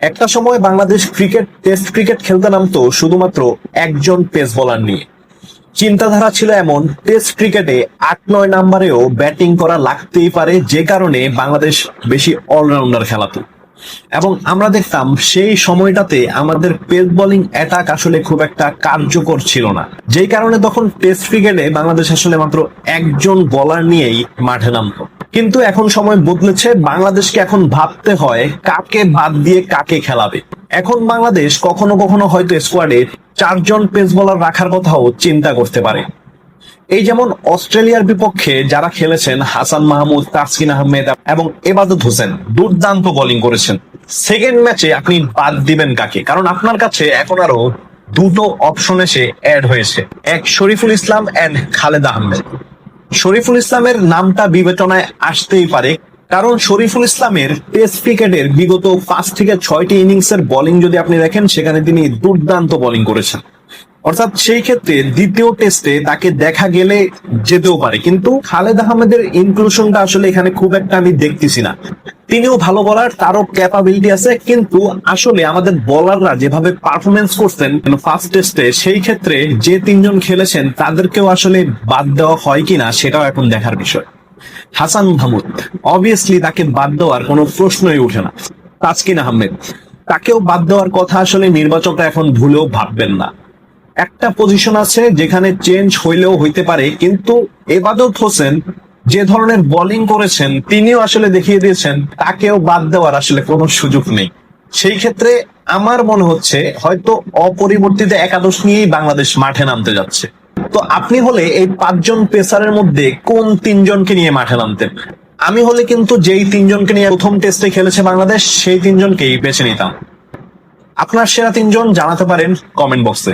একটা সময় Bangladesh test cricket খেলতে নামতো শুধুমাত্র একজন পেস বোলার নিয়ে। চিন্তাধারা ছিল এমন, টেস্ট ক্রিকেটে ৮-৯ নাম্বারেও ব্যাটিং করা লাগতেই পারে, যে কারণে বাংলাদেশ বেশি অলরাউন্ডার খেলাতো। এবং আমরা দেখতাম সেই সময়টাতে আমাদের পেস বোলিং অ্যাটাক আসলে খুব একটা কার্যকর ছিল না, যেই কারণে তখন টেস্ট ক্রিকেটে বাংলাদেশ আসলে মাত্র একজন বোলার নিয়েই মাঠে নামতো। কিন্তু এখন সময় বদলেছে, বাংলাদেশকে এখন ভাবতে হয় কাকে বাদ দিয়ে কাকে খেলাবে। এখন বাংলাদেশ কখনো কখনো হয়তো স্কোয়াডে 4জন পেস বোলার রাখার কথাও চিন্তা করতে পারে। এই যেমন অস্ট্রেলিয়ার বিপক্ষে যারা খেলেছেন, হাসান মাহমুদ, তাসকিন আহমেদ এবং এবাদত হোসেন দুর্দান্ত বোলিং করেছেন। সেকেন্ড ম্যাচে আপনি বাদ দিবেন কাকে? কারণ আপনার কাছে এখন আরো দুটো অপশন এসে অ্যাড হয়েছে, এক শরীফুল ইসলাম এন্ড খালেদ আহমেদ। শরীফুল ইসলামের নামটা বিবেচনায় আসতেই পারে, কারণ শরীফুল ইসলামের টেস্ট ক্রিকেটের বিগত 5 থেকে 6টি ইনিংসের বোলিং যদি আপনি দেখেন, সেখানে তিনি দুর্দান্ত বোলিং করেছেন। অর্থাৎ সেই ক্ষেত্রে দ্বিতীয় টেস্টে তাকে দেখা গেলে যেতেও পারে, কিন্তু খালেদ আহমেদের ইনক্লুশনটা আসলে এখানে খুব একটা আমি দেখতেছি না। তিনিও ভালো বলার, তারও ক্যাপাবিলিটি আছে, কিন্তু আসলে আমাদের বোলাররা যেভাবে পারফরমেন্স করছেন ফার্স্ট টেস্টে, সেই ক্ষেত্রে যে 3জন খেলেছেন তাদেরকেও আসলে বাদ দেওয়া হয় কিনা সেটাও এখন দেখার বিষয়। হাসান মাহমুদ, অবভিয়াসলি তাকে বাদ দেওয়ার কোনো প্রশ্নই ওঠে না। তাসকিন আহমেদ, তাকেও বাদ দেওয়ার কথা আসলে নির্বাচকরা এখন ভুলেও ভাববেন না। একটা পজিশন আছে যেখানে চেঞ্জ হইলেও হইতে পারে, কিন্তু এবাদত হোসেন যে ধরনের বোলিং করেছেন তিনিও আসলে দেখিয়ে দিয়েছেন তাকেও বাদ দেওয়ার আসলে কোনো সুযোগ নেই। সেই ক্ষেত্রে আমার মনে হচ্ছে হয়তো অপরিবর্তিত একাদশ নিয়েই বাংলাদেশ মাঠে নামতে যাচ্ছে। তো আপনি হলে এই 5জন পেসারের মধ্যে কোন 3জনকে নিয়ে মাঠে নামতেন? আমি হলে কিন্তু যেই 3জনকে নিয়ে প্রথম টেস্টে খেলেছে বাংলাদেশ, সেই 3জনকেই বেছে নিতাম। আপনার সেরা 3জন জানাতে পারেন কমেন্ট বক্সে।